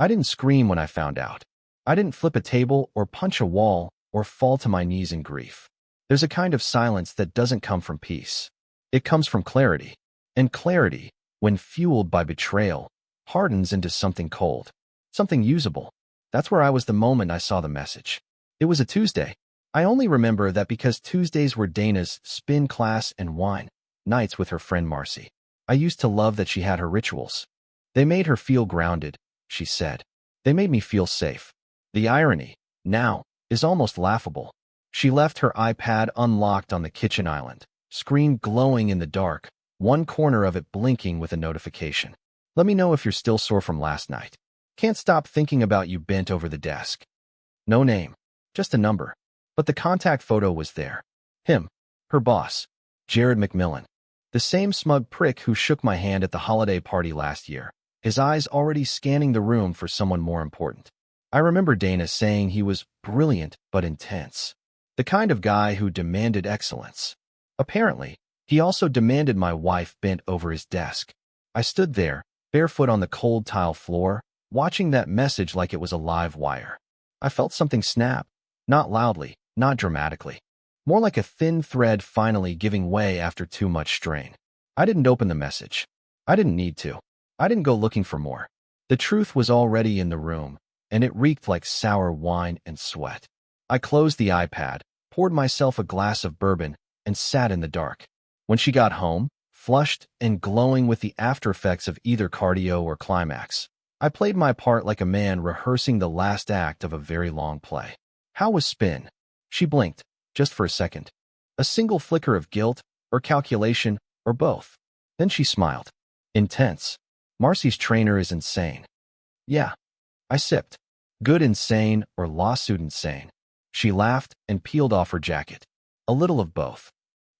I didn't scream when I found out. I didn't flip a table or punch a wall or fall to my knees in grief. There's a kind of silence that doesn't come from peace. It comes from clarity. And clarity, when fueled by betrayal, hardens into something cold, something usable. That's where I was the moment I saw the message. It was a Tuesday. I only remember that because Tuesdays were Dana's spin class and wine nights with her friend Marcy. I used to love that she had her rituals. They made her feel grounded, she said. They made me feel safe. The irony, now, is almost laughable. She left her iPad unlocked on the kitchen island, screen glowing in the dark, one corner of it blinking with a notification. Let me know if you're still sore from last night. Can't stop thinking about you bent over the desk. No name, just a number. But the contact photo was there. Him, her boss, Jared McMillan. The same smug prick who shook my hand at the holiday party last year, his eyes already scanning the room for someone more important. I remember Dana saying he was brilliant but intense. The kind of guy who demanded excellence. Apparently, he also demanded my wife bent over his desk. I stood there, barefoot on the cold tile floor, watching that message like it was a live wire. I felt something snap, not loudly, not dramatically. More like a thin thread finally giving way after too much strain. I didn't open the message. I didn't need to. I didn't go looking for more. The truth was already in the room, and it reeked like sour wine and sweat. I closed the iPad, poured myself a glass of bourbon, and sat in the dark. When she got home, flushed and glowing with the after effects of either cardio or climax, I played my part like a man rehearsing the last act of a very long play. How was Spin? She blinked, just for a second. A single flicker of guilt, or calculation, or both. Then she smiled. Intense. Marcy's trainer is insane. Yeah. I sipped. Good insane or lawsuit insane. She laughed and peeled off her jacket. A little of both.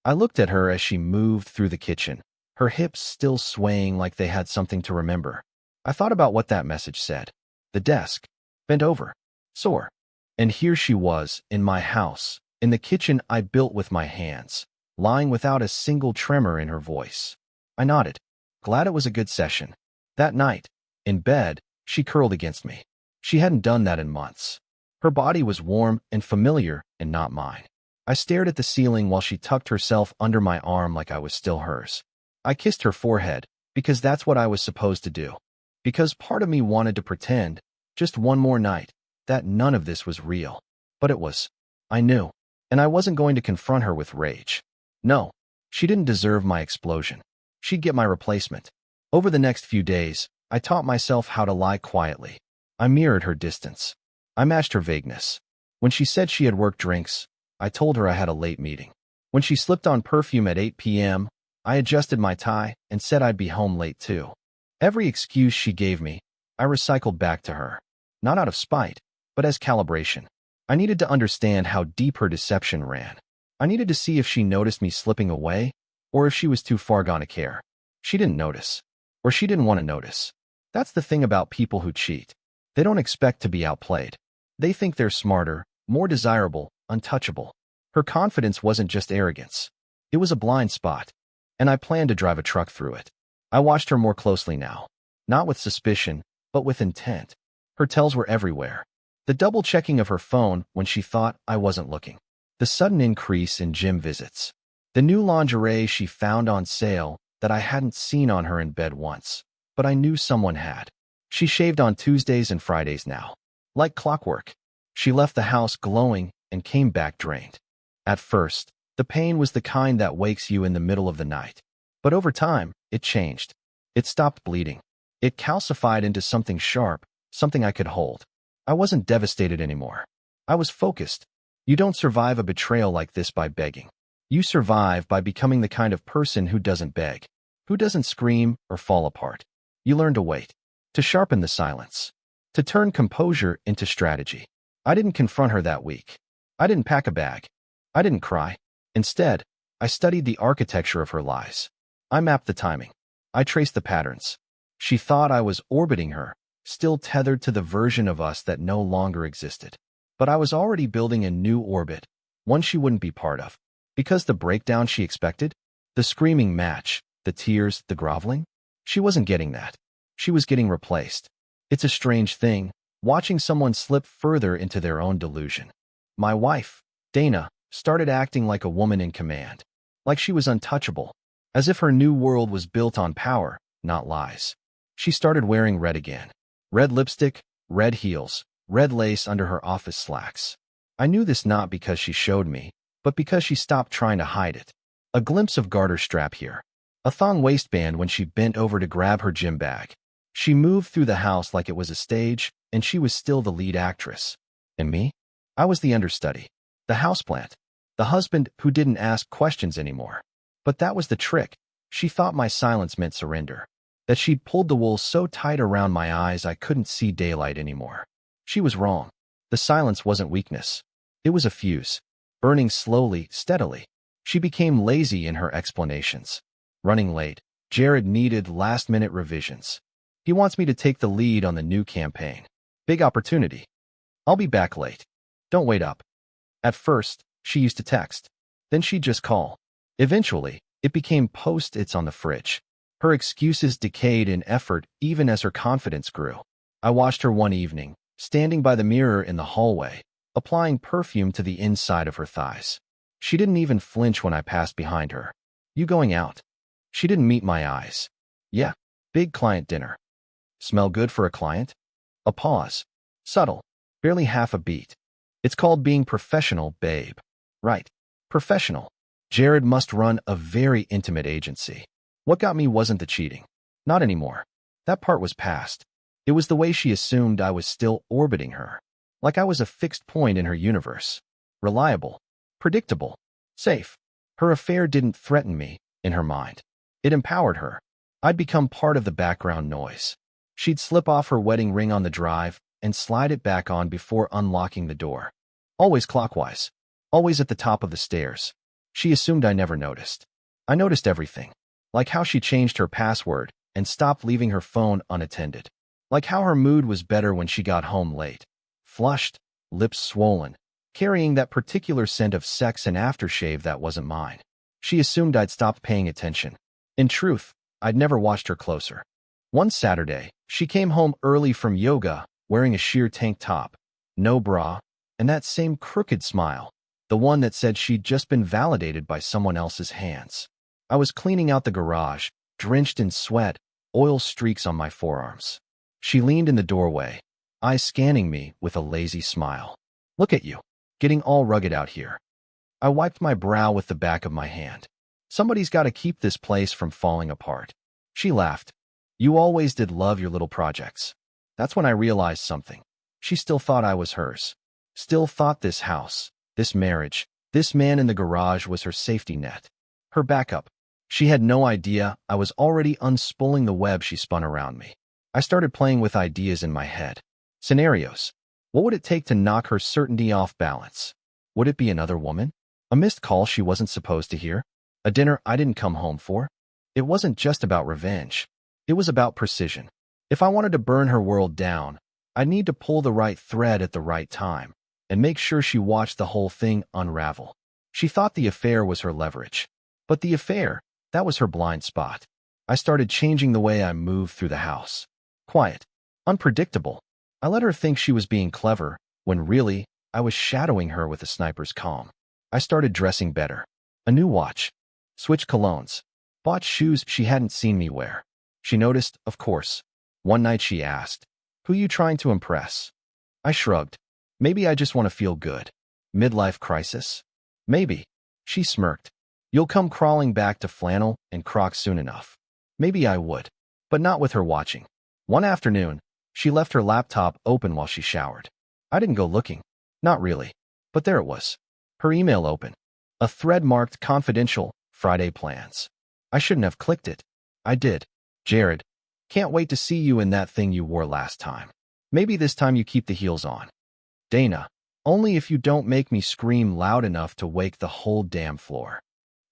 I looked at her as she moved through the kitchen, her hips still swaying like they had something to remember. I thought about what that message said. The desk. Bent over. Sore. And here she was, in my house, in the kitchen I built with my hands, lying without a single tremor in her voice. I nodded, glad it was a good session. That night, in bed, she curled against me. She hadn't done that in months. Her body was warm and familiar and not mine. I stared at the ceiling while she tucked herself under my arm like I was still hers. I kissed her forehead, because that's what I was supposed to do. Because part of me wanted to pretend, just one more night, that none of this was real. But it was. I knew. And I wasn't going to confront her with rage. No, she didn't deserve my explosion. She'd get my replacement. Over the next few days, I taught myself how to lie quietly. I mirrored her distance. I matched her vagueness. When she said she had work drinks, I told her I had a late meeting. When she slipped on perfume at 8 p.m., I adjusted my tie and said I'd be home late too. Every excuse she gave me, I recycled back to her. Not out of spite, but as calibration. I needed to understand how deep her deception ran. I needed to see if she noticed me slipping away, or if she was too far gone to care. She didn't notice. Or she didn't want to notice. That's the thing about people who cheat. They don't expect to be outplayed. They think they're smarter, more desirable, untouchable. Her confidence wasn't just arrogance. It was a blind spot. And I planned to drive a truck through it. I watched her more closely now. Not with suspicion, but with intent. Her tells were everywhere. The double-checking of her phone when she thought I wasn't looking. The sudden increase in gym visits. The new lingerie she found on sale that I hadn't seen on her in bed once, but I knew someone had. She shaved on Tuesdays and Fridays now. Like clockwork. She left the house glowing and came back drained. At first, the pain was the kind that wakes you in the middle of the night. But over time, it changed. It stopped bleeding. It calcified into something sharp, something I could hold. I wasn't devastated anymore. I was focused. You don't survive a betrayal like this by begging. You survive by becoming the kind of person who doesn't beg, who doesn't scream or fall apart. You learn to wait, to sharpen the silence, to turn composure into strategy. I didn't confront her that week. I didn't pack a bag. I didn't cry. Instead, I studied the architecture of her lies. I mapped the timing. I traced the patterns. She thought I was orbiting her, still tethered to the version of us that no longer existed. But I was already building a new orbit, one she wouldn't be part of. Because the breakdown she expected, the screaming match, the tears, the groveling, she wasn't getting that. She was getting replaced. It's a strange thing, watching someone slip further into their own delusion. My wife, Dana, started acting like a woman in command, like she was untouchable, as if her new world was built on power, not lies. She started wearing red again. Red lipstick, red heels, red lace under her office slacks. I knew this not because she showed me, but because she stopped trying to hide it. A glimpse of garter strap here. A thong waistband when she bent over to grab her gym bag. She moved through the house like it was a stage, and she was still the lead actress. And me? I was the understudy. The houseplant. The husband who didn't ask questions anymore. But that was the trick. She thought my silence meant surrender. That she'd pulled the wool so tight around my eyes I couldn't see daylight anymore. She was wrong. The silence wasn't weakness. It was a fuse, burning slowly, steadily. She became lazy in her explanations. Running late. Jared needed last-minute revisions. He wants me to take the lead on the new campaign. Big opportunity. I'll be back late. Don't wait up. At first, she used to text. Then she'd just call. Eventually, it became post-its on the fridge. Her excuses decayed in effort even as her confidence grew. I watched her one evening, standing by the mirror in the hallway, applying perfume to the inside of her thighs. She didn't even flinch when I passed behind her. You going out? She didn't meet my eyes. Yeah, big client dinner. Smell good for a client? A pause. Subtle. Barely half a beat. It's called being professional, babe. Right. Professional. Jared must run a very intimate agency. What got me wasn't the cheating. Not anymore. That part was past. It was the way she assumed I was still orbiting her. Like I was a fixed point in her universe. Reliable. Predictable. Safe. Her affair didn't threaten me, in her mind. It empowered her. I'd become part of the background noise. She'd slip off her wedding ring on the drive and slide it back on before unlocking the door. Always clockwise. Always at the top of the stairs. She assumed I never noticed. I noticed everything. Like how she changed her password and stopped leaving her phone unattended. Like how her mood was better when she got home late. Flushed, lips swollen, carrying that particular scent of sex and aftershave that wasn't mine. She assumed I'd stopped paying attention. In truth, I'd never watched her closer. One Saturday, she came home early from yoga, wearing a sheer tank top, no bra, and that same crooked smile, the one that said she'd just been validated by someone else's hands. I was cleaning out the garage, drenched in sweat, oil streaks on my forearms. She leaned in the doorway, eyes scanning me with a lazy smile. Look at you, getting all rugged out here. I wiped my brow with the back of my hand. Somebody's got to keep this place from falling apart. She laughed. You always did love your little projects. That's when I realized something. She still thought I was hers. Still thought this house, this marriage, this man in the garage was her safety net. Her backup. She had no idea I was already unspooling the web she spun around me. I started playing with ideas in my head. Scenarios. What would it take to knock her certainty off balance? Would it be another woman? A missed call she wasn't supposed to hear? A dinner I didn't come home for? It wasn't just about revenge. It was about precision. If I wanted to burn her world down, I'd need to pull the right thread at the right time and make sure she watched the whole thing unravel. She thought the affair was her leverage. But the affair, that was her blind spot. I started changing the way I moved through the house. Quiet. Unpredictable. I let her think she was being clever, when really, I was shadowing her with a sniper's calm. I started dressing better. A new watch. Switched colognes. Bought shoes she hadn't seen me wear. She noticed, of course. One night she asked, "Who you trying to impress?" I shrugged. Maybe I just want to feel good. Midlife crisis? Maybe. She smirked. You'll come crawling back to flannel and Crocs soon enough. Maybe I would. But not with her watching. One afternoon, she left her laptop open while she showered. I didn't go looking. Not really. But there it was. Her email open. A thread marked confidential, Friday plans. I shouldn't have clicked it. I did. Jared, can't wait to see you in that thing you wore last time. Maybe this time you keep the heels on. Dana, only if you don't make me scream loud enough to wake the whole damn floor.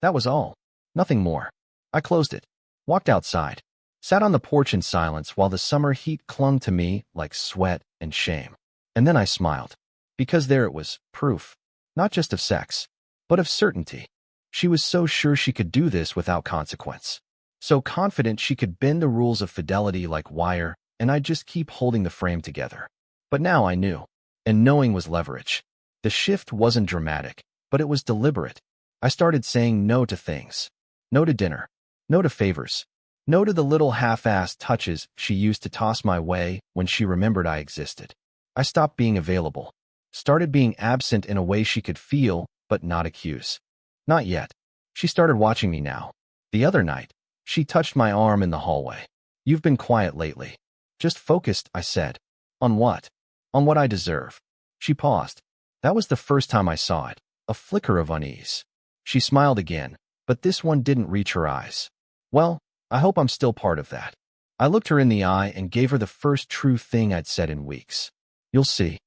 That was all. Nothing more. I closed it. Walked outside. Sat on the porch in silence while the summer heat clung to me like sweat and shame. And then I smiled. Because there it was, proof. Not just of sex, but of certainty. She was so sure she could do this without consequence. So confident she could bend the rules of fidelity like wire and I'd just keep holding the frame together. But now I knew, and knowing was leverage. The shift wasn't dramatic, but it was deliberate. I started saying no to things. No to dinner. No to favors. No to the little half-assed touches she used to toss my way when she remembered I existed. I stopped being available. Started being absent in a way she could feel, but not accuse. Not yet. She started watching me now. The other night, she touched my arm in the hallway. You've been quiet lately. Just focused, I said. On what? On what I deserve. She paused. That was the first time I saw it. A flicker of unease. She smiled again, but this one didn't reach her eyes. Well, I hope I'm still part of that. I looked her in the eye and gave her the first true thing I'd said in weeks. You'll see.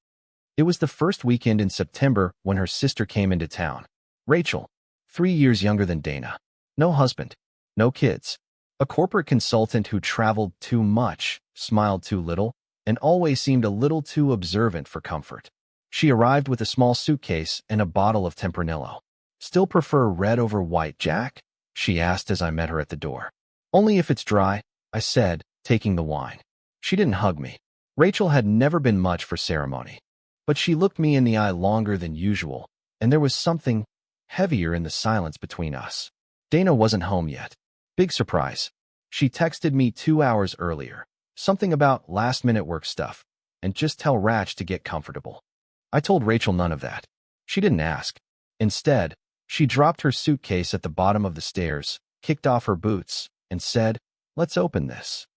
It was the first weekend in September when her sister came into town. Rachel, 3 years younger than Dana. No husband. No kids. A corporate consultant who traveled too much, smiled too little, and always seemed a little too observant for comfort. She arrived with a small suitcase and a bottle of Tempranillo. Still prefer red over white, Jack? She asked as I met her at the door. Only if it's dry, I said, taking the wine. She didn't hug me. Rachel had never been much for ceremony. But she looked me in the eye longer than usual, and there was something heavier in the silence between us. Dana wasn't home yet. Big surprise. She texted me 2 hours earlier. Something about last-minute work stuff, and just tell Ratch to get comfortable. I told Rachel none of that. She didn't ask. Instead, she dropped her suitcase at the bottom of the stairs, kicked off her boots, and said, "Let's open this."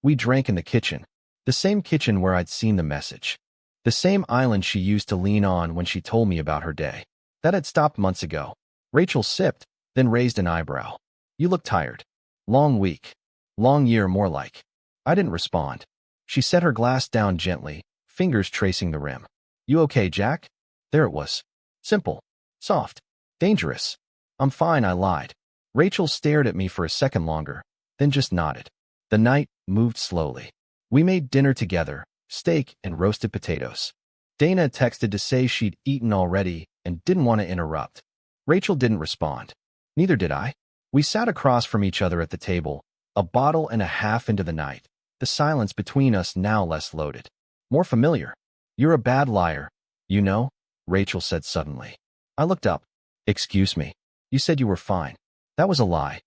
We drank in the kitchen. The same kitchen where I'd seen the message. The same island she used to lean on when she told me about her day. That had stopped months ago. Rachel sipped, then raised an eyebrow. You look tired. Long week. Long year, more like. I didn't respond. She set her glass down gently, fingers tracing the rim. You okay, Jack? There it was. Simple. Soft. Dangerous. I'm fine, I lied. Rachel stared at me for a second longer, then just nodded. The night moved slowly. We made dinner together, steak and roasted potatoes. Dana texted to say she'd eaten already and didn't want to interrupt. Rachel didn't respond. Neither did I. We sat across from each other at the table, a bottle and a half into the night, the silence between us now less loaded. More familiar. You're a bad liar, you know, Rachel said suddenly. I looked up. Excuse me. You said you were fine. That was a lie.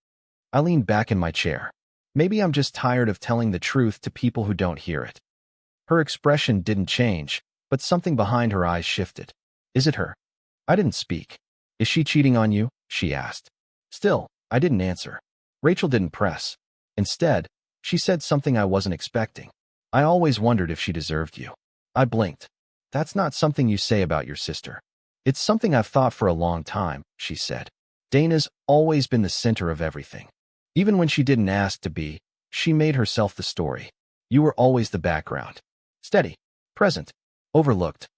I leaned back in my chair. Maybe I'm just tired of telling the truth to people who don't hear it. Her expression didn't change, but something behind her eyes shifted. Is it her? I didn't speak. Is she cheating on you? She asked. Still, I didn't answer. Rachel didn't press. Instead, she said something I wasn't expecting. I always wondered if she deserved you. I blinked. That's not something you say about your sister. It's something I've thought for a long time, she said. Dana's always been the center of everything. Even when she didn't ask to be, she made herself the story. You were always the background. Steady. Present. Overlooked.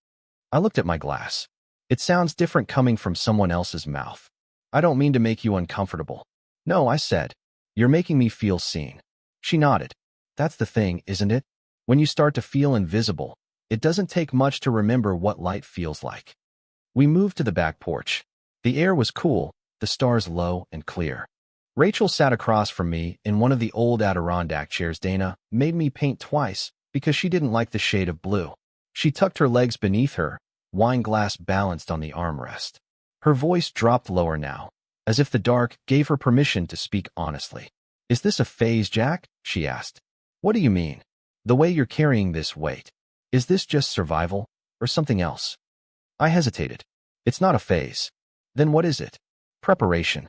I looked at my glass. It sounds different coming from someone else's mouth. I don't mean to make you uncomfortable. No, I said. You're making me feel seen. She nodded. That's the thing, isn't it? When you start to feel invisible, it doesn't take much to remember what light feels like. We moved to the back porch. The air was cool, the stars low and clear. Rachel sat across from me in one of the old Adirondack chairs Dana made me paint twice because she didn't like the shade of blue. She tucked her legs beneath her, wine glass balanced on the armrest. Her voice dropped lower now, as if the dark gave her permission to speak honestly. Is this a phase, Jack? She asked. What do you mean? The way you're carrying this weight. Is this just survival, or something else? I hesitated. It's not a phase. Then what is it? Preparation.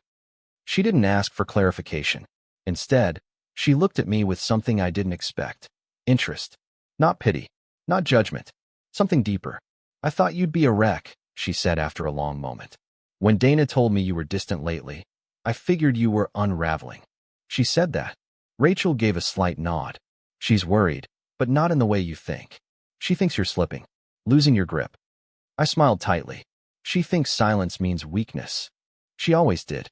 She didn't ask for clarification. Instead, she looked at me with something I didn't expect. Interest. Not pity. Not judgment. Something deeper. I thought you'd be a wreck, she said after a long moment. When Dana told me you were distant lately, I figured you were unraveling. She said that. Rachel gave a slight nod. She's worried, but not in the way you think. She thinks you're slipping, losing your grip. I smiled tightly. She thinks silence means weakness. She always did.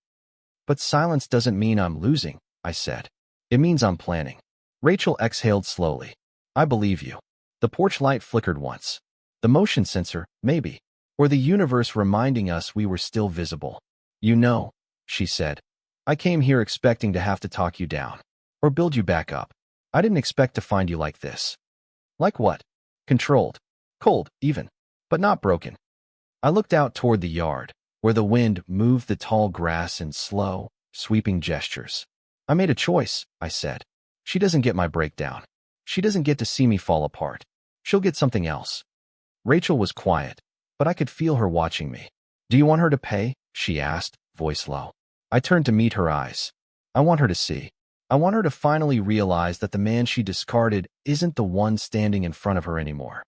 But silence doesn't mean I'm losing, I said. It means I'm planning. Rachel exhaled slowly. I believe you. The porch light flickered once. The motion sensor, maybe. Or the universe reminding us we were still visible. You know, she said. I came here expecting to have to talk you down. Or build you back up. I didn't expect to find you like this. Like what? Controlled. Cold, even. But not broken. I looked out toward the yard, where the wind moved the tall grass in slow, sweeping gestures. I made a choice, I said. She doesn't get my breakdown. She doesn't get to see me fall apart. She'll get something else. Rachel was quiet, but I could feel her watching me. Do you want her to pay? She asked, voice low. I turned to meet her eyes. I want her to see. I want her to finally realize that the man she discarded isn't the one standing in front of her anymore.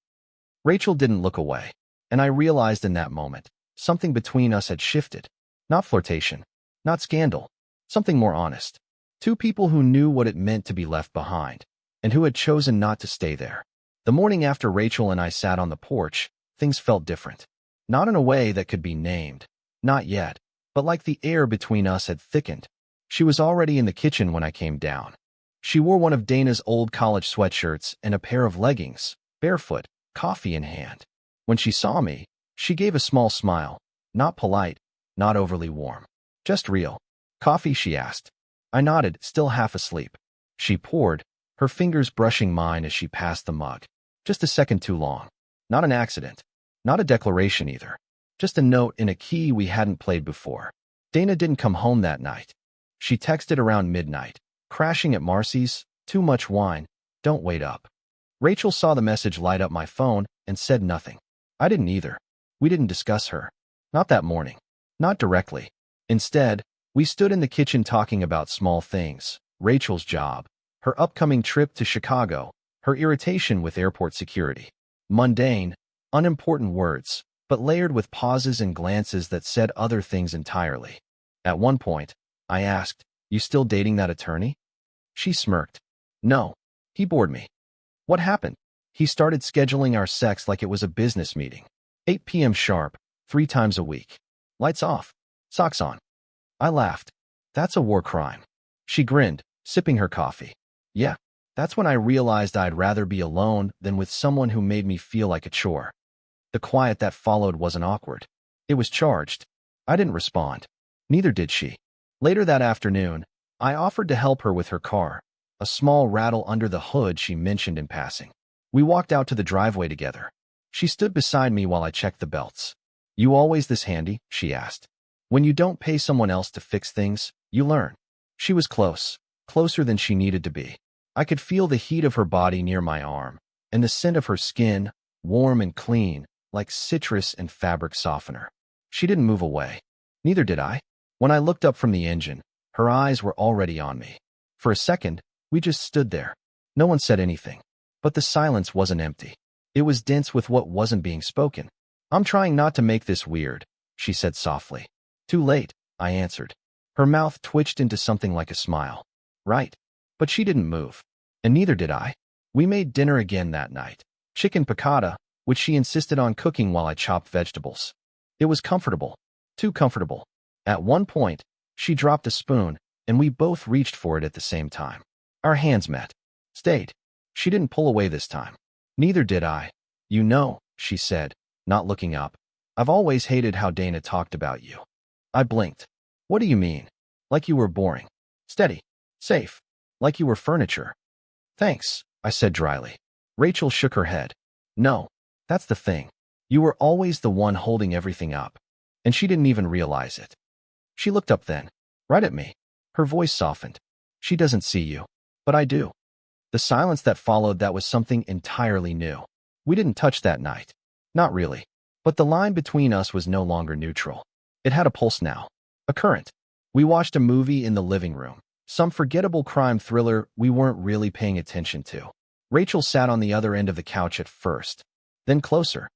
Rachel didn't look away, and I realized in that moment, something between us had shifted. Not flirtation, not scandal, something more honest. Two people who knew what it meant to be left behind, and who had chosen not to stay there. The morning after Rachel and I sat on the porch, things felt different. Not in a way that could be named. Not yet. But like the air between us had thickened. She was already in the kitchen when I came down. She wore one of Dana's old college sweatshirts and a pair of leggings, barefoot, coffee in hand. When she saw me, she gave a small smile. Not polite, not overly warm. Just real. Coffee, she asked. I nodded, still half asleep. She poured, her fingers brushing mine as she passed the mug. Just a second too long. Not an accident. Not a declaration either. Just a note in a key we hadn't played before. Dana didn't come home that night. She texted around midnight. Crashing at Marcy's, too much wine, don't wait up. Rachel saw the message light up my phone and said nothing. I didn't either. We didn't discuss her. Not that morning. Not directly. Instead, we stood in the kitchen talking about small things. Rachel's job, her upcoming trip to Chicago, her irritation with airport security. Mundane, unimportant words, but layered with pauses and glances that said other things entirely. At one point, I asked, "You still dating that attorney?" She smirked. No. He bored me. What happened? He started scheduling our sex like it was a business meeting. 8 p.m. sharp, 3 times a week. Lights off. Socks on. I laughed. That's a war crime. She grinned, sipping her coffee. Yeah, that's when I realized I'd rather be alone than with someone who made me feel like a chore. The quiet that followed wasn't awkward. It was charged. I didn't respond. Neither did she. Later that afternoon, I offered to help her with her car, a small rattle under the hood she mentioned in passing. We walked out to the driveway together. She stood beside me while I checked the belts. You always this handy? She asked. When you don't pay someone else to fix things, you learn. She was close, closer than she needed to be. I could feel the heat of her body near my arm, and the scent of her skin, warm and clean, like citrus and fabric softener. She didn't move away. Neither did I. When I looked up from the engine, her eyes were already on me. For a second, we just stood there. No one said anything. But the silence wasn't empty. It was dense with what wasn't being spoken. I'm trying not to make this weird, she said softly. Too late, I answered. Her mouth twitched into something like a smile. Right. But she didn't move. And neither did I. We made dinner again that night. Chicken piccata, which she insisted on cooking while I chopped vegetables. It was comfortable. Too comfortable. At one point, she dropped a spoon, and we both reached for it at the same time. Our hands met. Stayed. She didn't pull away this time. Neither did I. You know, she said, not looking up. I've always hated how Dana talked about you. I blinked. What do you mean? Like you were boring. Steady. Safe. Like you were furniture. Thanks, I said dryly. Rachel shook her head. No, that's the thing. You were always the one holding everything up. And she didn't even realize it. She looked up then, right at me. Her voice softened. She doesn't see you. But I do. The silence that followed that was something entirely new. We didn't touch that night. Not really. But the line between us was no longer neutral. It had a pulse now. A current. We watched a movie in the living room. Some forgettable crime thriller we weren't really paying attention to. Rachel sat on the other end of the couch at first. Then closer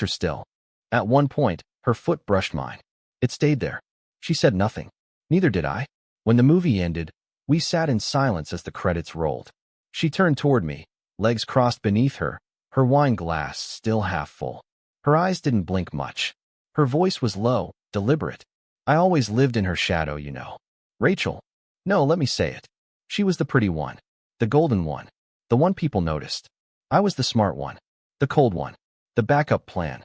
still. At one point, her foot brushed mine. It stayed there. She said nothing. Neither did I. When the movie ended, we sat in silence as the credits rolled. She turned toward me, legs crossed beneath her, her wine glass still half full. Her eyes didn't blink much. Her voice was low, deliberate. I always lived in her shadow, you know. Rachel. No, let me say it. She was the pretty one. The golden one. The one people noticed. I was the smart one. The cold one. The backup plan.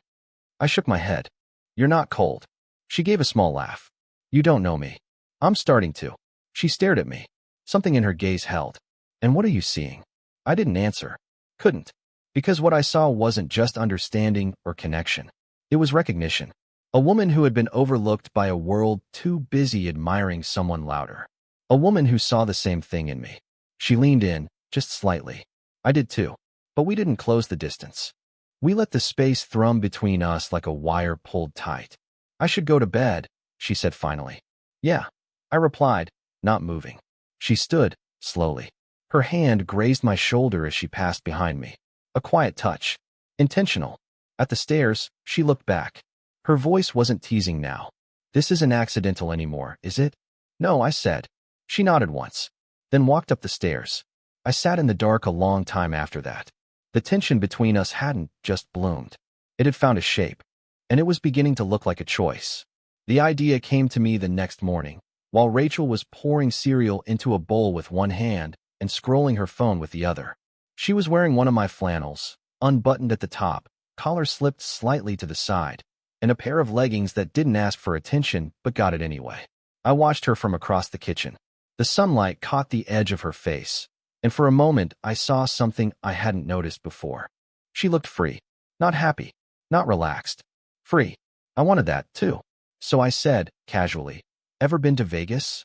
I shook my head. You're not cold. She gave a small laugh. You don't know me. I'm starting to. She stared at me. Something in her gaze held. And what are you seeing? I didn't answer. Couldn't. Because what I saw wasn't just understanding or connection. It was recognition. A woman who had been overlooked by a world too busy admiring someone louder. A woman who saw the same thing in me. She leaned in, just slightly. I did too. But we didn't close the distance. We let the space thrum between us like a wire pulled tight. I should go to bed, she said finally. Yeah, I replied, not moving. She stood, slowly. Her hand grazed my shoulder as she passed behind me. A quiet touch. Intentional. At the stairs, she looked back. Her voice wasn't teasing now. This isn't accidental anymore, is it? No, I said. She nodded once, then walked up the stairs. I sat in the dark a long time after that. The tension between us hadn't just bloomed. It had found a shape, and it was beginning to look like a choice. The idea came to me the next morning, while Rachel was pouring cereal into a bowl with one hand and scrolling her phone with the other. She was wearing one of my flannels, unbuttoned at the top, collar slipped slightly to the side, and a pair of leggings that didn't ask for attention but got it anyway. I watched her from across the kitchen. The sunlight caught the edge of her face, and for a moment I saw something I hadn't noticed before. She looked free, not happy, not relaxed. Free. I wanted that, too. So I said, casually, "Ever been to Vegas?"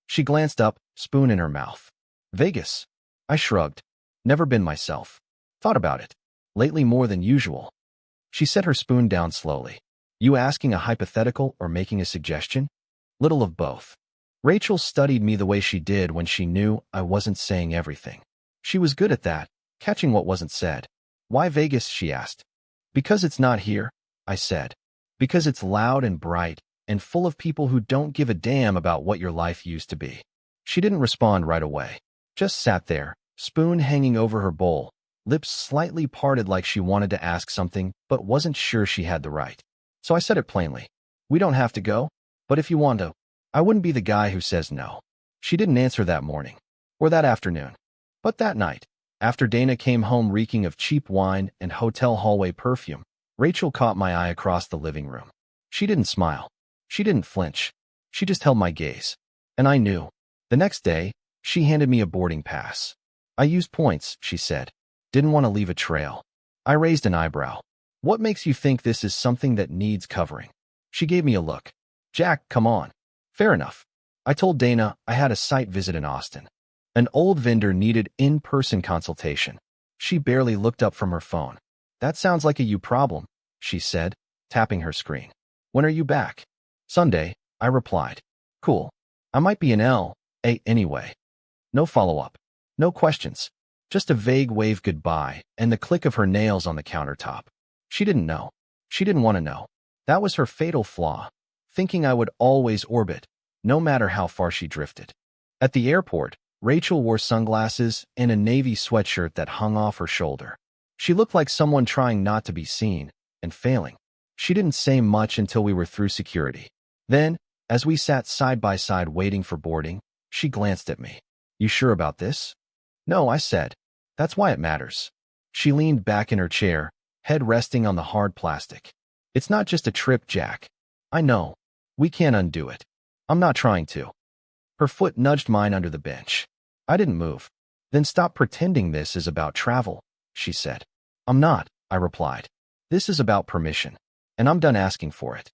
She glanced up, spoon in her mouth. Vegas? I shrugged. Never been myself. Thought about it. Lately more than usual. She set her spoon down slowly. You asking a hypothetical or making a suggestion? Little of both. Rachel studied me the way she did when she knew I wasn't saying everything. She was good at that, catching what wasn't said. Why Vegas, she asked. Because it's not here, I said. Because it's loud and bright and full of people who don't give a damn about what your life used to be. She didn't respond right away. Just sat there, spoon hanging over her bowl, lips slightly parted like she wanted to ask something but wasn't sure she had the right. So I said it plainly. We don't have to go, but if you want to, I wouldn't be the guy who says no. She didn't answer that morning, or that afternoon. But that night, after Dana came home reeking of cheap wine and hotel hallway perfume, Rachel caught my eye across the living room. She didn't smile. She didn't flinch. She just held my gaze. And I knew. The next day, she handed me a boarding pass. I used points, she said. Didn't want to leave a trail. I raised an eyebrow. What makes you think this is something that needs covering? She gave me a look. Jack, come on. Fair enough. I told Dana I had a site visit in Austin. An old vendor needed in-person consultation. She barely looked up from her phone. That sounds like a you problem, she said, tapping her screen. When are you back? Sunday, I replied. Cool. I might be in L.A. anyway. No follow-up. No questions. Just a vague wave goodbye and the click of her nails on the countertop. She didn't know. She didn't want to know. That was her fatal flaw, thinking I would always orbit, no matter how far she drifted. At the airport, Rachel wore sunglasses and a navy sweatshirt that hung off her shoulder. She looked like someone trying not to be seen, and failing. She didn't say much until we were through security. Then, as we sat side by side waiting for boarding, she glanced at me. You sure about this? No, I said. That's why it matters. She leaned back in her chair, head resting on the hard plastic. It's not just a trip, Jack. I know. We can't undo it. I'm not trying to. Her foot nudged mine under the bench. I didn't move. Then stop pretending this is about travel, she said. I'm not, I replied. This is about permission, and I'm done asking for it.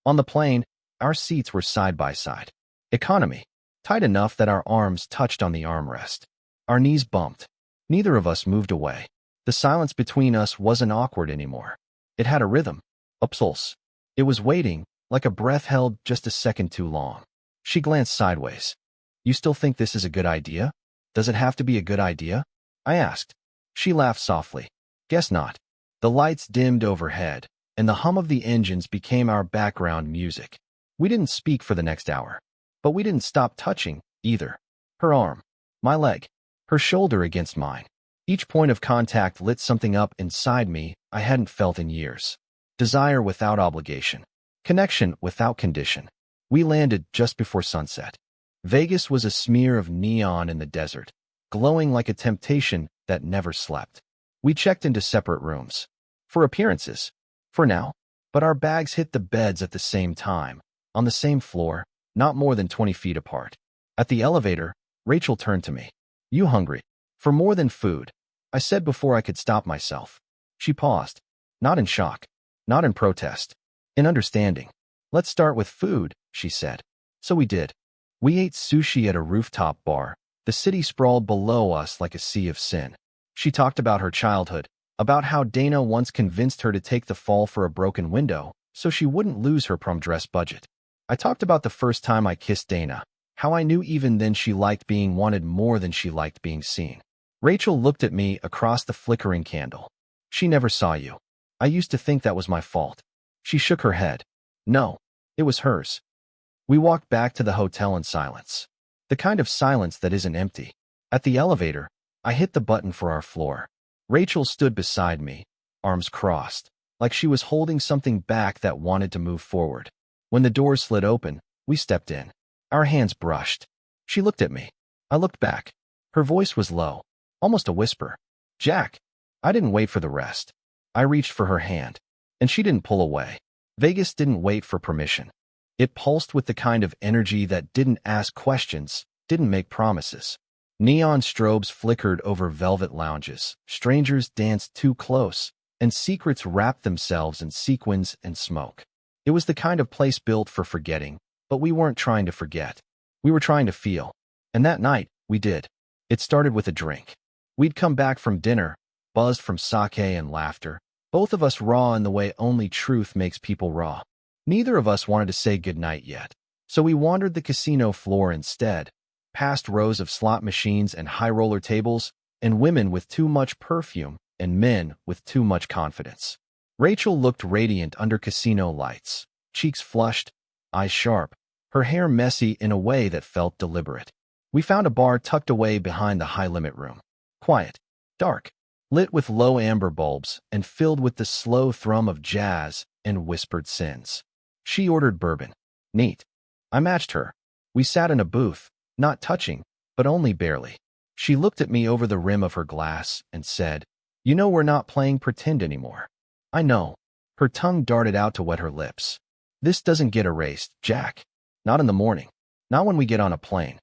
On the plane, our seats were side by side. Economy, tight enough that our arms touched on the armrest. Our knees bumped. Neither of us moved away. The silence between us wasn't awkward anymore. It had a rhythm, a pulse. It was waiting, like a breath held just a second too long. She glanced sideways. You still think this is a good idea? Does it have to be a good idea? I asked. She laughed softly. Guess not. The lights dimmed overhead, and the hum of the engines became our background music. We didn't speak for the next hour. But we didn't stop touching, either. Her arm, my leg, her shoulder against mine. Each point of contact lit something up inside me I hadn't felt in years. Desire without obligation. Connection without condition. We landed just before sunset. Vegas was a smear of neon in the desert, glowing like a temptation that never slept. We checked into separate rooms. For appearances. For now. But our bags hit the beds at the same time, on the same floor, not more than 20 feet apart. At the elevator, Rachel turned to me. You hungry? For more than food, I said before I could stop myself. She paused, not in shock, not in protest, in understanding. Let's start with food, she said. So we did. We ate sushi at a rooftop bar. The city sprawled below us like a sea of sin. She talked about her childhood, about how Dana once convinced her to take the fall for a broken window so she wouldn't lose her prom dress budget. I talked about the first time I kissed Dana, how I knew even then she liked being wanted more than she liked being seen. Rachel looked at me across the flickering candle. She never saw you. I used to think that was my fault. She shook her head. No, it was hers. We walked back to the hotel in silence. The kind of silence that isn't empty. At the elevator, I hit the button for our floor. Rachel stood beside me, arms crossed, like she was holding something back that wanted to move forward. When the doors slid open, we stepped in. Our hands brushed. She looked at me. I looked back. Her voice was low, almost a whisper. Jack. I didn't wait for the rest. I reached for her hand, and she didn't pull away. Vegas didn't wait for permission. It pulsed with the kind of energy that didn't ask questions, didn't make promises. Neon strobes flickered over velvet lounges, strangers danced too close, and secrets wrapped themselves in sequins and smoke. It was the kind of place built for forgetting, but we weren't trying to forget. We were trying to feel. And that night, we did. It started with a drink. We'd come back from dinner, buzzed from sake and laughter, both of us raw in the way only truth makes people raw. Neither of us wanted to say goodnight yet, so we wandered the casino floor instead, past rows of slot machines and high roller tables, and women with too much perfume, and men with too much confidence. Rachel looked radiant under casino lights, cheeks flushed, eyes sharp, her hair messy in a way that felt deliberate. We found a bar tucked away behind the high-limit room. Quiet, dark, lit with low amber bulbs and filled with the slow thrum of jazz and whispered sins. She ordered bourbon. Neat. I matched her. We sat in a booth, not touching, but only barely. She looked at me over the rim of her glass and said, "You know we're not playing pretend anymore." I know. Her tongue darted out to wet her lips. This doesn't get erased, Jack. Not in the morning. Not when we get on a plane.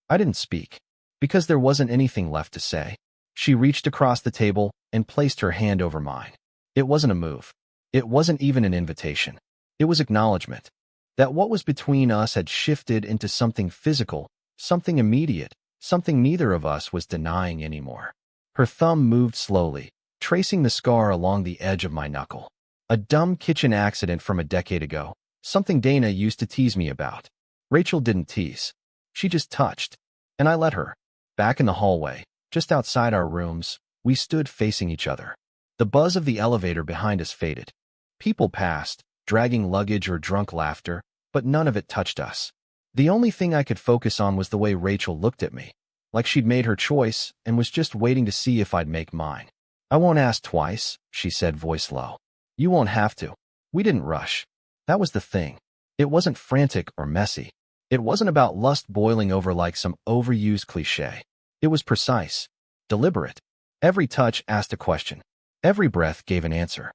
I didn't speak, because there wasn't anything left to say. She reached across the table and placed her hand over mine. It wasn't a move. It wasn't even an invitation. It was acknowledgement that what was between us had shifted into something physical, something immediate, something neither of us was denying anymore. Her thumb moved slowly, tracing the scar along the edge of my knuckle. A dumb kitchen accident from a decade ago, something Dana used to tease me about. Rachel didn't tease. She just touched, and I let her. Back in the hallway, just outside our rooms, we stood facing each other. The buzz of the elevator behind us faded. People passed, dragging luggage or drunk laughter, but none of it touched us. The only thing I could focus on was the way Rachel looked at me, like she'd made her choice and was just waiting to see if I'd make mine. "I won't ask twice," she said, voice low. "You won't have to." We didn't rush. That was the thing. It wasn't frantic or messy. It wasn't about lust boiling over like some overused cliché. It was precise, deliberate. Every touch asked a question. Every breath gave an answer.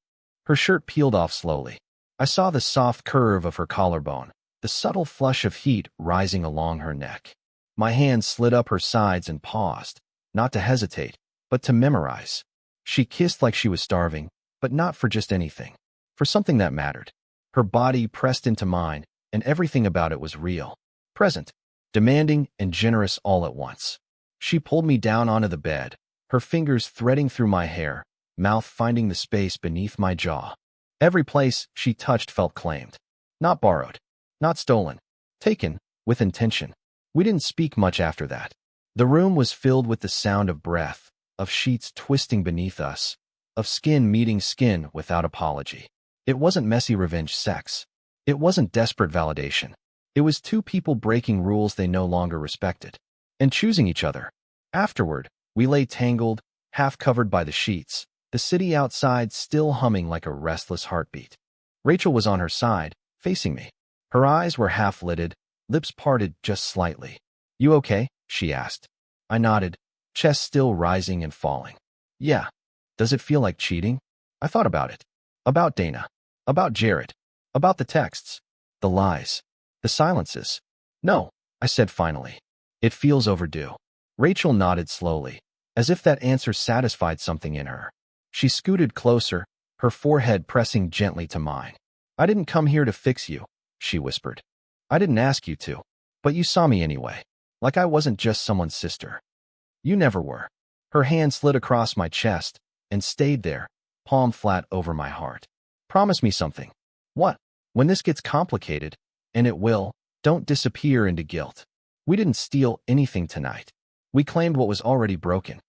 Her shirt peeled off slowly. I saw the soft curve of her collarbone, the subtle flush of heat rising along her neck. My hand slid up her sides and paused, not to hesitate, but to memorize. She kissed like she was starving, but not for just anything, for something that mattered. Her body pressed into mine, and everything about it was real, present, demanding and generous all at once. She pulled me down onto the bed, her fingers threading through my hair, mouth finding the space beneath my jaw. Every place she touched felt claimed. Not borrowed. Not stolen. Taken, with intention. We didn't speak much after that. The room was filled with the sound of breath, of sheets twisting beneath us, of skin meeting skin without apology. It wasn't messy revenge sex. It wasn't desperate validation. It was two people breaking rules they no longer respected, and choosing each other. Afterward, we lay tangled, half covered by the sheets, the city outside still humming like a restless heartbeat. Rachel was on her side, facing me. Her eyes were half-lidded, lips parted just slightly. "You okay?" she asked. I nodded, chest still rising and falling. "Yeah. Does it feel like cheating?" I thought about it. About Dana. About Jared. About the texts. The lies. The silences. "No," I said finally. "It feels overdue." Rachel nodded slowly. as if that answer satisfied something in her. She scooted closer, her forehead pressing gently to mine. I didn't come here to fix you, she whispered. I didn't ask you to, but you saw me anyway, like I wasn't just someone's sister. You never were. Her hand slid across my chest and stayed there, palm flat over my heart. Promise me something. What? When this gets complicated, and it will, don't disappear into guilt. We didn't steal anything tonight. We claimed what was already broken.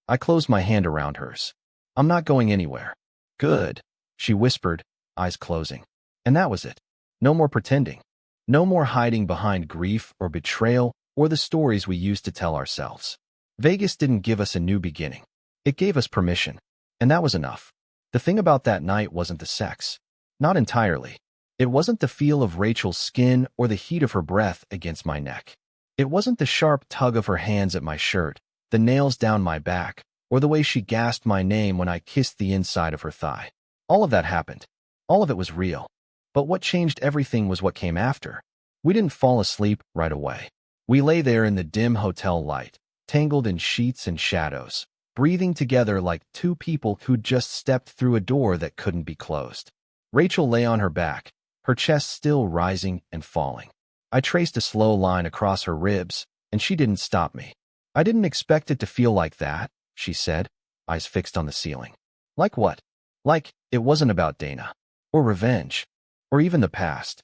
I closed my hand around hers. I'm not going anywhere. Good, she whispered, eyes closing. And that was it. No more pretending. No more hiding behind grief or betrayal or the stories we used to tell ourselves. Vegas didn't give us a new beginning. It gave us permission. And that was enough. The thing about that night wasn't the sex. Not entirely. It wasn't the feel of Rachel's skin or the heat of her breath against my neck. It wasn't the sharp tug of her hands at my shirt, the nails down my back, or the way she gasped my name when I kissed the inside of her thigh. All of that happened. All of it was real. But what changed everything was what came after. We didn't fall asleep right away. We lay there in the dim hotel light, tangled in sheets and shadows, breathing together like two people who'd just stepped through a door that couldn't be closed. Rachel lay on her back, her chest still rising and falling. I traced a slow line across her ribs, and she didn't stop me. I didn't expect it to feel like that, she said, eyes fixed on the ceiling. Like what? Like it wasn't about Dana, or revenge, or even the past.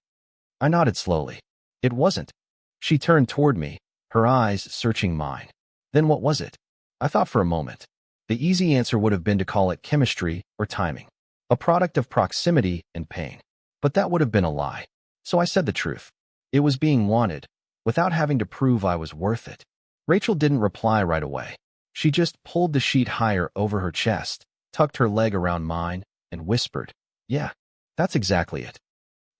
I nodded slowly. It wasn't. She turned toward me, her eyes searching mine. Then what was it? I thought for a moment. The easy answer would have been to call it chemistry or timing, a product of proximity and pain. But that would have been a lie. So I said the truth. It was being wanted, without having to prove I was worth it. Rachel didn't reply right away. She just pulled the sheet higher over her chest, tucked her leg around mine, and whispered, "Yeah, that's exactly it."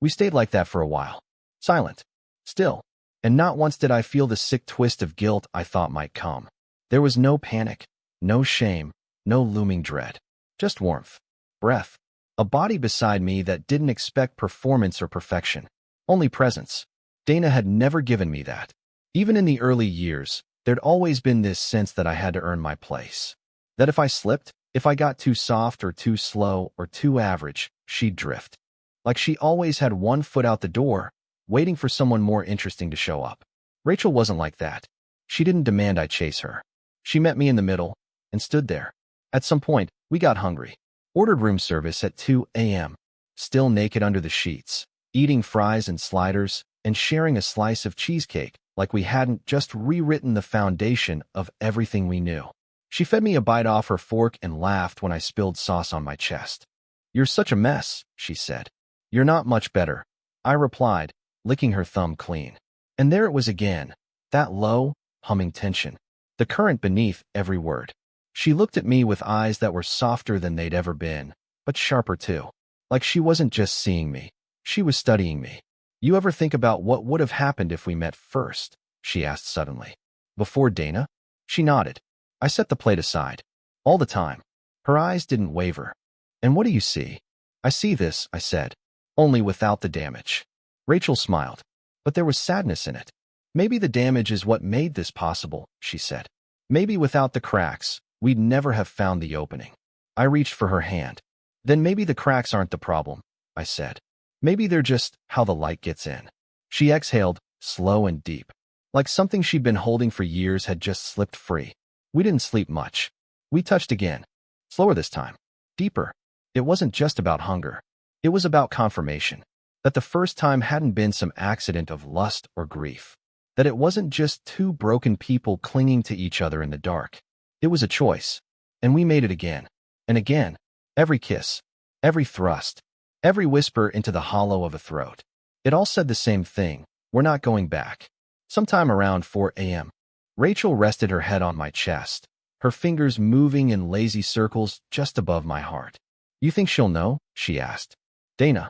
We stayed like that for a while, silent, still, and not once did I feel the sick twist of guilt I thought might come. There was no panic, no shame, no looming dread, just warmth, breath, a body beside me that didn't expect performance or perfection, only presence. Dana had never given me that. Even in the early years, there'd always been this sense that I had to earn my place. That if I slipped, if I got too soft or too slow or too average, she'd drift. Like she always had one foot out the door, waiting for someone more interesting to show up. Rachel wasn't like that. She didn't demand I chase her. She met me in the middle and stood there. At some point, we got hungry. Ordered room service at 2 a.m., still naked under the sheets, eating fries and sliders, and sharing a slice of cheesecake like we hadn't just rewritten the foundation of everything we knew. She fed me a bite off her fork and laughed when I spilled sauce on my chest. "You're such a mess," she said. "You're not much better," I replied, licking her thumb clean. And there it was again, that low, humming tension, the current beneath every word. She looked at me with eyes that were softer than they'd ever been, but sharper too. Like she wasn't just seeing me, she was studying me. "You ever think about what would have happened if we met first?" she asked suddenly. "Before Dana?" She nodded. I set the plate aside. "All the time." Her eyes didn't waver. "And what do you see?" "I see this," I said, "only without the damage." Rachel smiled, but there was sadness in it. "Maybe the damage is what made this possible," she said. "Maybe without the cracks, we'd never have found the opening." I reached for her hand. "Then maybe the cracks aren't the problem," I said. "Maybe they're just how the light gets in." She exhaled, slow and deep, like something she'd been holding for years had just slipped free. We didn't sleep much. We touched again. Slower this time. Deeper. It wasn't just about hunger. It was about confirmation. That the first time hadn't been some accident of lust or grief. That it wasn't just two broken people clinging to each other in the dark. It was a choice. And we made it again. And again. Every kiss. Every thrust. Every whisper into the hollow of a throat. It all said the same thing. We're not going back. Sometime around 4 a.m., Rachel rested her head on my chest, her fingers moving in lazy circles just above my heart. "You think she'll know?" she asked. "Dana?"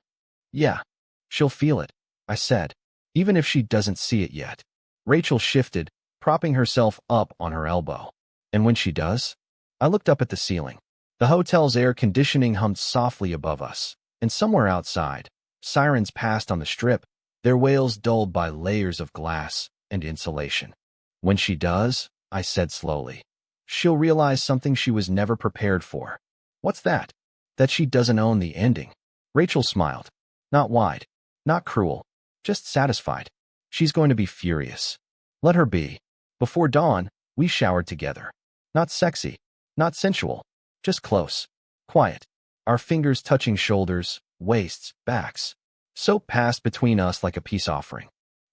"Yeah. She'll feel it," I said, "even if she doesn't see it yet." Rachel shifted, propping herself up on her elbow. "And when she does?" I looked up at the ceiling. The hotel's air conditioning hummed softly above us, and somewhere outside, sirens passed on the strip, their wails dulled by layers of glass and insulation. "When she does," I said slowly, she'll realize something she was never prepared for. What's that? That she doesn't own the ending. Rachel smiled. Not wide, not cruel, just satisfied. She's going to be furious. Let her be. Before dawn, we showered together. Not sexy, not sensual, just close, quiet. Our fingers touching shoulders, waists, backs. Soap passed between us like a peace offering.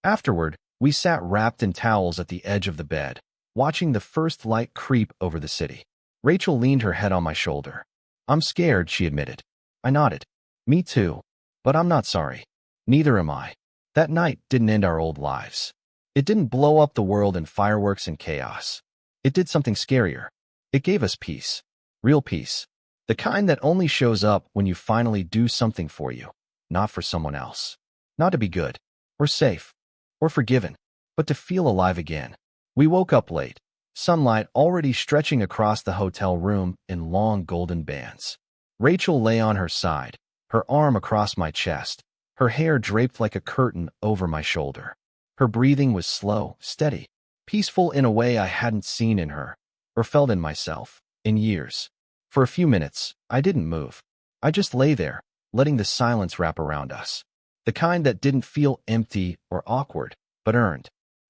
Afterward, we sat wrapped in towels at the edge of the bed, watching the first light creep over the city. Rachel leaned her head on my shoulder. I'm scared, she admitted. I nodded. Me too. But I'm not sorry. Neither am I. That night didn't end our old lives. It didn't blow up the world in fireworks and chaos. It did something scarier. It gave us peace. Real peace. The kind that only shows up when you finally do something for you, not for someone else. Not to be good, or safe, or forgiven, but to feel alive again. We woke up late, sunlight already stretching across the hotel room in long golden bands. Rachel lay on her side, her arm across my chest, her hair draped like a curtain over my shoulder. Her breathing was slow, steady, peaceful in a way I hadn't seen in her, or felt in myself, in years. For a few minutes, I didn't move. I just lay there, letting the silence wrap around us. The kind that didn't feel empty or awkward, but earned.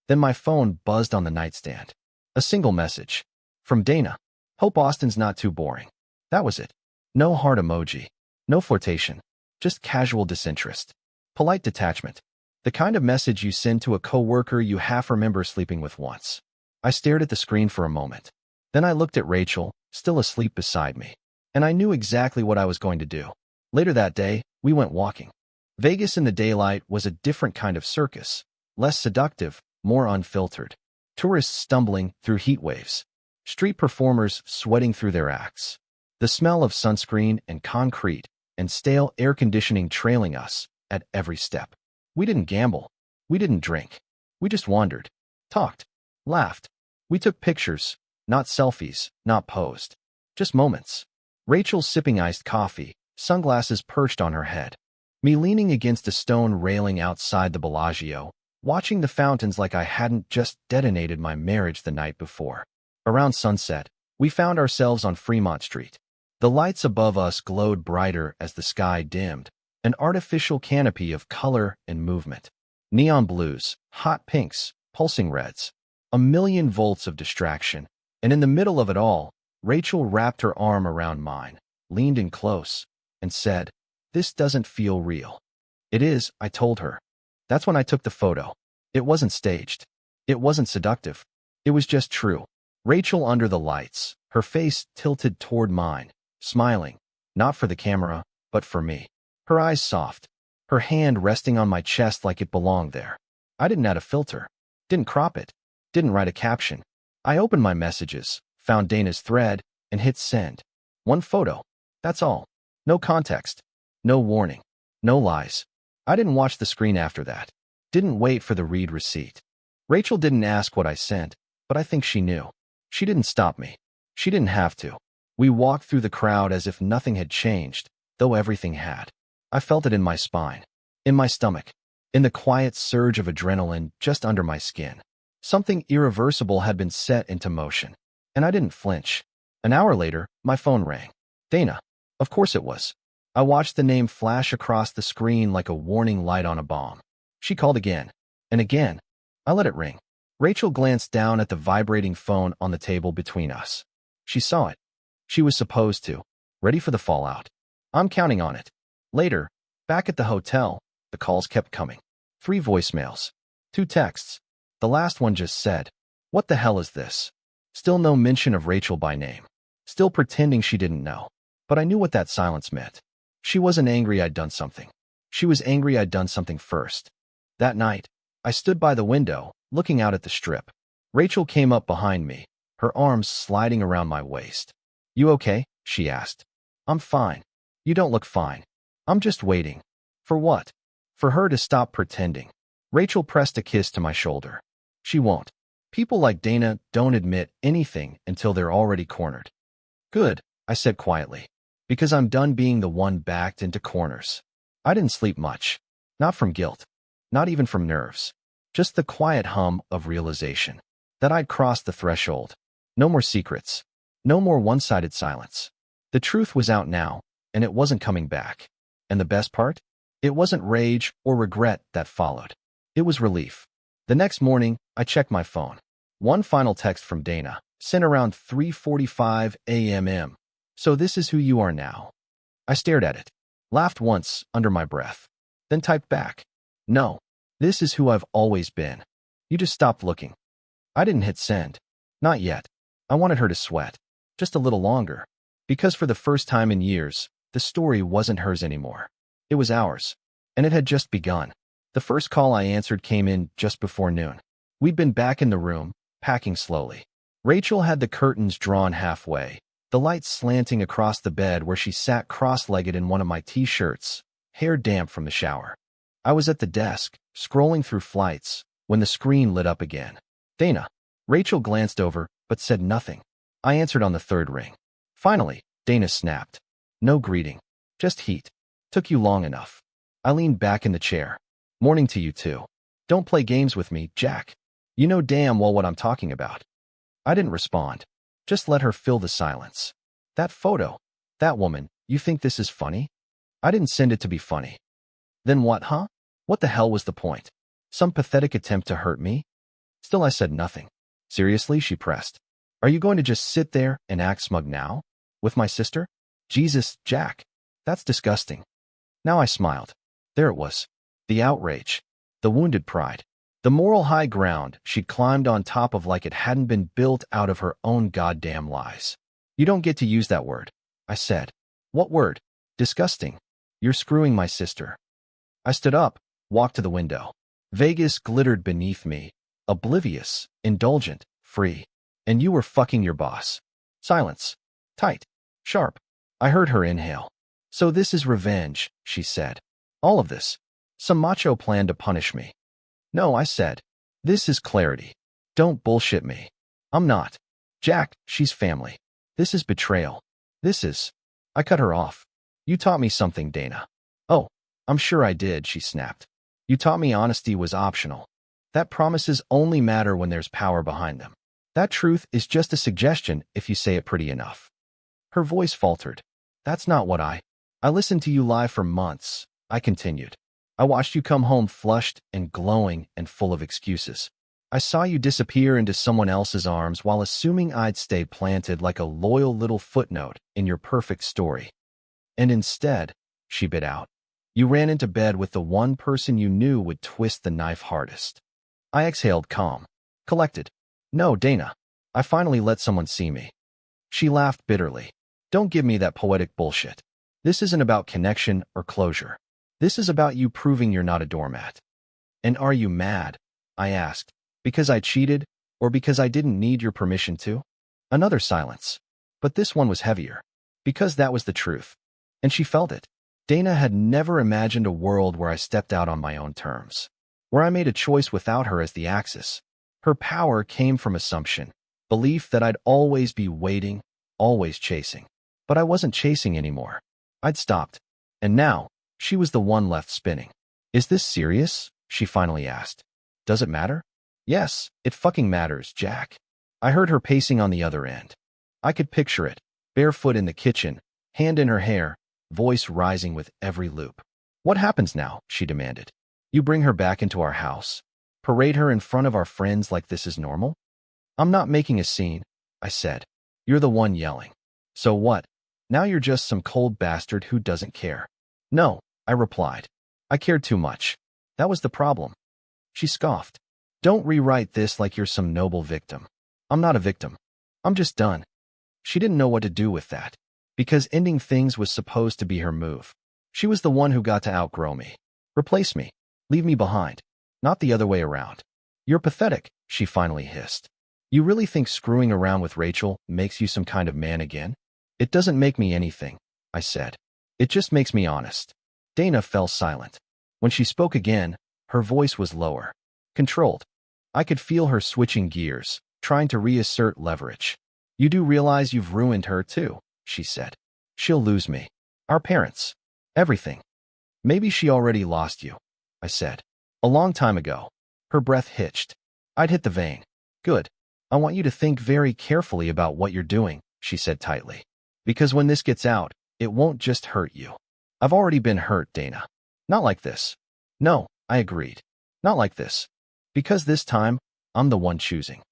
Then my phone buzzed on the nightstand. A single message. From Dana. Hope Austin's not too boring. That was it. No heart emoji. No flirtation. Just casual disinterest. Polite detachment. The kind of message you send to a coworker you half remember sleeping with once. I stared at the screen for a moment. Then I looked at Rachel, still asleep beside me. And I knew exactly what I was going to do. Later that day, we went walking. Vegas in the daylight was a different kind of circus. Less seductive, more unfiltered. Tourists stumbling through heat waves. Street performers sweating through their acts. The smell of sunscreen and concrete and stale air conditioning trailing us at every step. We didn't gamble. We didn't drink. We just wandered, talked, laughed. We took pictures, not selfies, not posed. Just moments. Rachel sipping iced coffee, sunglasses perched on her head. Me leaning against a stone railing outside the Bellagio, watching the fountains like I hadn't just detonated my marriage the night before. Around sunset, we found ourselves on Fremont Street. The lights above us glowed brighter as the sky dimmed, an artificial canopy of color and movement. Neon blues, hot pinks, pulsing reds. A million volts of distraction. And in the middle of it all, Rachel wrapped her arm around mine, leaned in close, and said, "This doesn't feel real." "It is," I told her. That's when I took the photo. It wasn't staged. It wasn't seductive. It was just true. Rachel under the lights, her face tilted toward mine, smiling, not for the camera, but for me. Her eyes soft, her hand resting on my chest like it belonged there. I didn't add a filter, didn't crop it, didn't write a caption. I opened my messages, found Dana's thread, and hit send. One photo. That's all. No context. No warning. No lies. I didn't watch the screen after that. Didn't wait for the read receipt. Rachel didn't ask what I sent, but I think she knew. She didn't stop me. She didn't have to. We walked through the crowd as if nothing had changed, though everything had. I felt it in my spine, in my stomach, in the quiet surge of adrenaline just under my skin. Something irreversible had been set into motion, and I didn't flinch. An hour later, my phone rang. Dana. Of course it was. I watched the name flash across the screen like a warning light on a bomb. She called again, and again. I let it ring. Rachel glanced down at the vibrating phone on the table between us. She saw it. She was supposed to. Ready for the fallout. I'm counting on it. Later, back at the hotel, the calls kept coming. 3 voicemails. 2 texts. The last one just said, "What the hell is this?" Still no mention of Rachel by name. Still pretending she didn't know. But I knew what that silence meant. She wasn't angry I'd done something. She was angry I'd done something first. That night, I stood by the window, looking out at the strip. Rachel came up behind me, her arms sliding around my waist. "You okay?" she asked. "I'm fine." "You don't look fine." "I'm just waiting." "For what?" "For her to stop pretending." Rachel pressed a kiss to my shoulder. "She won't. People like Dana don't admit anything until they're already cornered." "Good," I said quietly, "because I'm done being the one backed into corners." I didn't sleep much. Not from guilt. Not even from nerves. Just the quiet hum of realization that I'd crossed the threshold. No more secrets. No more one-sided silence. The truth was out now, and it wasn't coming back. And the best part? It wasn't rage or regret that followed. It was relief. The next morning, I checked my phone. One final text from Dana, sent around 3:45 a.m. So this is who you are now. I stared at it, laughed once under my breath, then typed back. No, this is who I've always been. You just stopped looking. I didn't hit send. Not yet. I wanted her to sweat. Just a little longer. Because for the first time in years, the story wasn't hers anymore. It was ours. And it had just begun. The first call I answered came in just before noon. We'd been back in the room, packing slowly. Rachel had the curtains drawn halfway, the light slanting across the bed where she sat cross-legged in one of my t-shirts, hair damp from the shower. I was at the desk, scrolling through flights, when the screen lit up again. Dana. Rachel glanced over, but said nothing. I answered on the third ring. Finally, Dana snapped. No greeting. Just heat. Took you long enough. I leaned back in the chair. Morning to you too. Don't play games with me, Jack. You know damn well what I'm talking about. I didn't respond. Just let her fill the silence. That photo. That woman. You think this is funny? I didn't send it to be funny. Then what, huh? What the hell was the point? Some pathetic attempt to hurt me? Still I said nothing. Seriously, she pressed. Are you going to just sit there and act smug now? With my sister? Jesus, Jack. That's disgusting. Now I smiled. There it was. The outrage. The wounded pride. The moral high ground she'd climbed on top of like it hadn't been built out of her own goddamn lies. You don't get to use that word, I said. What word? Disgusting. You're screwing my sister. I stood up, walked to the window. Vegas glittered beneath me, oblivious, indulgent, free. And you were fucking your boss. Silence. Tight. Sharp. I heard her inhale. So this is revenge, she said. All of this. Some macho plan to punish me. No, I said. This is clarity. Don't bullshit me. I'm not. Jack, she's family. This is betrayal. This is... I cut her off. You taught me something, Dana. Oh, I'm sure I did, she snapped. You taught me honesty was optional. That promises only matter when there's power behind them. That truth is just a suggestion if you say it pretty enough. Her voice faltered. That's not what I listened to you lie for months, I continued. I watched you come home flushed and glowing and full of excuses. I saw you disappear into someone else's arms while assuming I'd stay planted like a loyal little footnote in your perfect story. And instead, she bit out, you ran into bed with the one person you knew would twist the knife hardest. I exhaled calm, collected. No, Dana. I finally let someone see me. She laughed bitterly. Don't give me that poetic bullshit. This isn't about connection or closure. This is about you proving you're not a doormat. And are you mad? I asked. Because I cheated, or because I didn't need your permission to? Another silence. But this one was heavier. Because that was the truth. And she felt it. Dana had never imagined a world where I stepped out on my own terms. Where I made a choice without her as the axis. Her power came from assumption. Belief that I'd always be waiting, always chasing. But I wasn't chasing anymore. I'd stopped. And now, she was the one left spinning. Is this serious? She finally asked. Does it matter? Yes, it fucking matters, Jack. I heard her pacing on the other end. I could picture it, barefoot in the kitchen, hand in her hair, voice rising with every loop. What happens now? She demanded. You bring her back into our house. Parade her in front of our friends like this is normal? I'm not making a scene, I said. You're the one yelling. So what? Now you're just some cold bastard who doesn't care. No, I replied. I cared too much. That was the problem. She scoffed. Don't rewrite this like you're some noble victim. I'm not a victim. I'm just done. She didn't know what to do with that. Because ending things was supposed to be her move. She was the one who got to outgrow me. Replace me. Leave me behind. Not the other way around. You're pathetic, she finally hissed. You really think screwing around with Rachel makes you some kind of man again? It doesn't make me anything, I said. It just makes me honest. Dana fell silent. When she spoke again, her voice was lower. Controlled. I could feel her switching gears, trying to reassert leverage. You do realize you've ruined her too, she said. She'll lose me. Our parents. Everything. Maybe she already lost you, I said. A long time ago. Her breath hitched. I'd hit the vein. Good. I want you to think very carefully about what you're doing, she said tightly. Because when this gets out, it won't just hurt you. I've already been hurt, Dana. Not like this. No, I agreed. Not like this. Because this time, I'm the one choosing.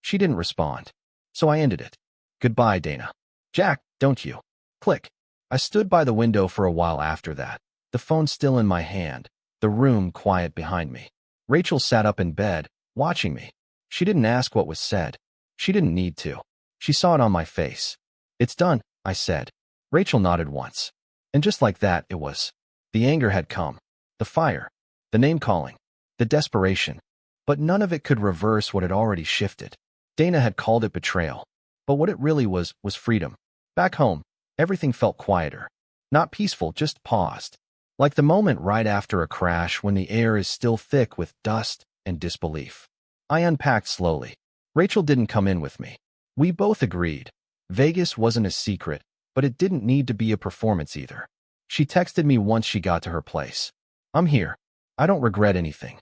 She didn't respond. So I ended it. Goodbye, Dana. Jack, don't you? Click. I stood by the window for a while after that, the phone still in my hand, the room quiet behind me. Rachel sat up in bed, watching me. She didn't ask what was said. She didn't need to. She saw it on my face. It's done, I said. Rachel nodded once. And just like that, it was. The anger had come. The fire. The name-calling. The desperation. But none of it could reverse what had already shifted. Dana had called it betrayal. But what it really was freedom. Back home, everything felt quieter. Not peaceful, just paused. Like the moment right after a crash when the air is still thick with dust and disbelief. I unpacked slowly. Rachel didn't come in with me. We both agreed. Vegas wasn't a secret, but it didn't need to be a performance either. She texted me once she got to her place. I'm here. I don't regret anything.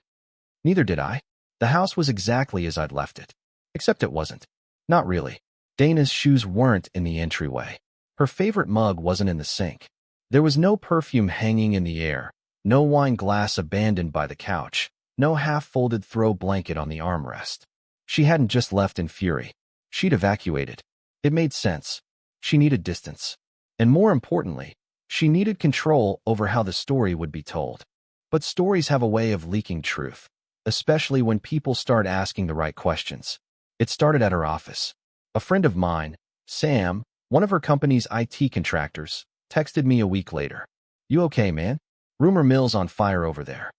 Neither did I. The house was exactly as I'd left it. Except it wasn't. Not really. Dana's shoes weren't in the entryway. Her favorite mug wasn't in the sink. There was no perfume hanging in the air, no wine glass abandoned by the couch, no half-folded throw blanket on the armrest. She hadn't just left in fury. She'd evacuated. It made sense. She needed distance. And more importantly, she needed control over how the story would be told. But stories have a way of leaking truth, especially when people start asking the right questions. It started at her office. A friend of mine, Sam, one of her company's IT contractors, texted me a week later. You okay, man? Rumor mill's on fire over there.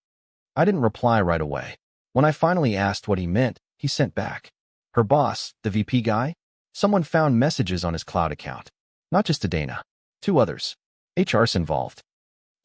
I didn't reply right away. When I finally asked what he meant, he sent back. Her boss, the VP guy, someone found messages on his cloud account. Not just to Dana. 2 others. HR's involved.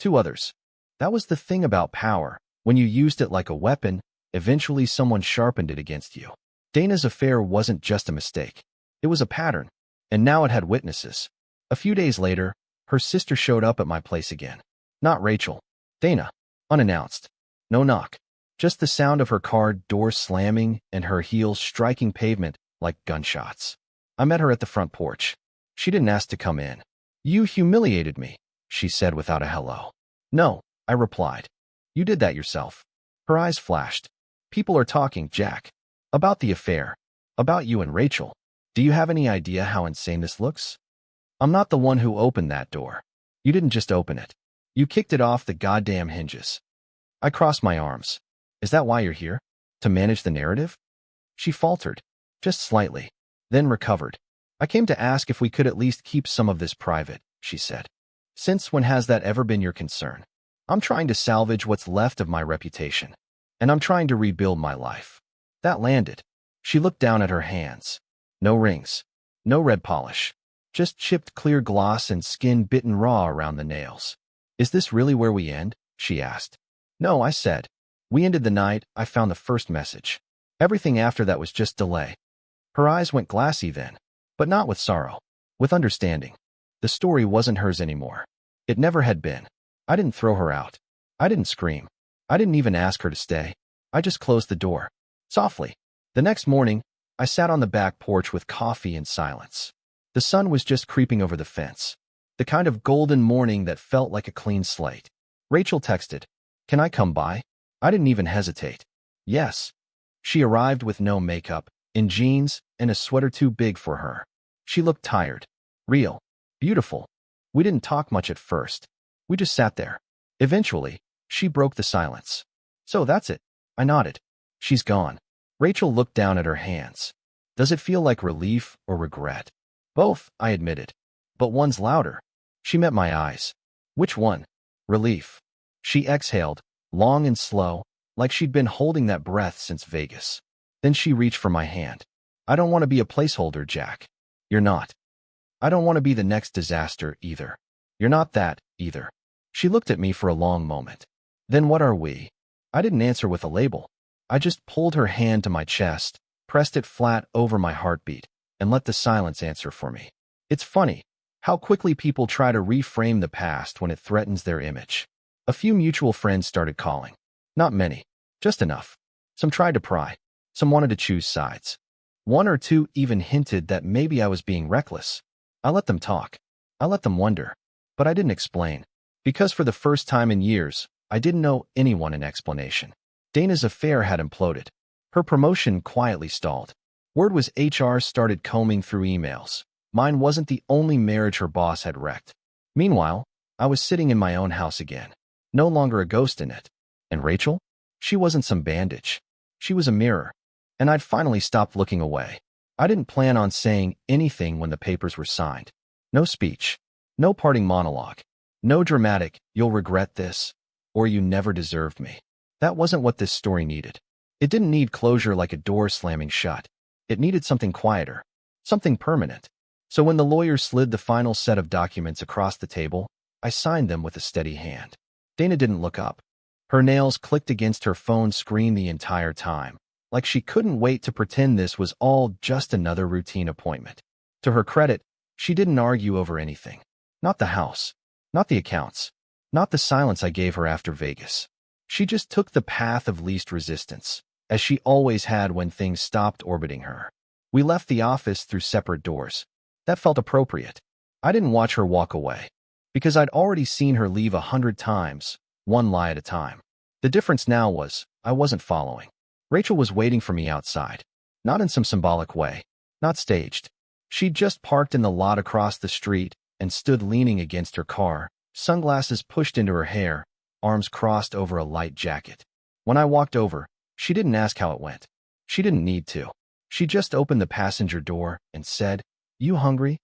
2 others. That was the thing about power. When you used it like a weapon, eventually someone sharpened it against you. Dana's affair wasn't just a mistake. It was a pattern. And now it had witnesses. A few days later, her sister showed up at my place again. Not Rachel. Dana. Unannounced. No knock. Just the sound of her car door slamming and her heels striking pavement like gunshots. I met her at the front porch. She didn't ask to come in. You humiliated me, she said without a hello. No, I replied. You did that yourself. Her eyes flashed. People are talking, Jack. About the affair. About you and Rachel. Do you have any idea how insane this looks? I'm not the one who opened that door. You didn't just open it. You kicked it off the goddamn hinges. I crossed my arms. Is that why you're here? To manage the narrative? She faltered. Just slightly. Then recovered. I came to ask if we could at least keep some of this private, she said. Since when has that ever been your concern? I'm trying to salvage what's left of my reputation. And I'm trying to rebuild my life. That landed. She looked down at her hands. No rings. No red polish. Just chipped clear gloss and skin bitten raw around the nails. Is this really where we end? She asked. No, I said. We ended the night I found the first message. Everything after that was just delay. Her eyes went glassy then, but not with sorrow, with understanding. The story wasn't hers anymore. It never had been. I didn't throw her out. I didn't scream. I didn't even ask her to stay. I just closed the door. Softly. The next morning, I sat on the back porch with coffee in silence. The sun was just creeping over the fence. The kind of golden morning that felt like a clean slate. Rachel texted, "Can I come by?" I didn't even hesitate. Yes. She arrived with no makeup, in jeans, and a sweater too big for her. She looked tired. Real. Beautiful. We didn't talk much at first. We just sat there. Eventually, she broke the silence. So that's it. I nodded. She's gone. Rachel looked down at her hands. Does it feel like relief or regret? Both, I admitted. But one's louder. She met my eyes. Which one? Relief. She exhaled, long and slow, like she'd been holding that breath since Vegas. Then she reached for my hand. I don't want to be a placeholder, Jack. You're not. I don't want to be the next disaster, either. You're not that, either. She looked at me for a long moment. Then what are we? I didn't answer with a label. I just pulled her hand to my chest, pressed it flat over my heartbeat, and let the silence answer for me. It's funny how quickly people try to reframe the past when it threatens their image. A few mutual friends started calling. Not many. Just enough. Some tried to pry. Some wanted to choose sides. One or two even hinted that maybe I was being reckless. I let them talk. I let them wonder. But I didn't explain. Because for the first time in years, I didn't owe anyone an explanation. Dana's affair had imploded. Her promotion quietly stalled. Word was HR started combing through emails. Mine wasn't the only marriage her boss had wrecked. Meanwhile, I was sitting in my own house again, no longer a ghost in it. And Rachel? She wasn't some bandage. She was a mirror. And I'd finally stopped looking away. I didn't plan on saying anything when the papers were signed. No speech. No parting monologue. No dramatic, "You'll regret this," or "You never deserved me." That wasn't what this story needed. It didn't need closure like a door slamming shut. It needed something quieter. Something permanent. So when the lawyer slid the final set of documents across the table, I signed them with a steady hand. Dana didn't look up. Her nails clicked against her phone screen the entire time, like she couldn't wait to pretend this was all just another routine appointment. To her credit, she didn't argue over anything. Not the house. Not the accounts. Not the silence I gave her after Vegas. She just took the path of least resistance, as she always had when things stopped orbiting her. We left the office through separate doors. That felt appropriate. I didn't watch her walk away, because I'd already seen her leave 100 times, one lie at a time. The difference now was, I wasn't following. Rachel was waiting for me outside. Not in some symbolic way. Not staged. She'd just parked in the lot across the street and stood leaning against her car, sunglasses pushed into her hair, arms crossed over a light jacket. When I walked over, she didn't ask how it went. She didn't need to. She just opened the passenger door and said, "You hungry?"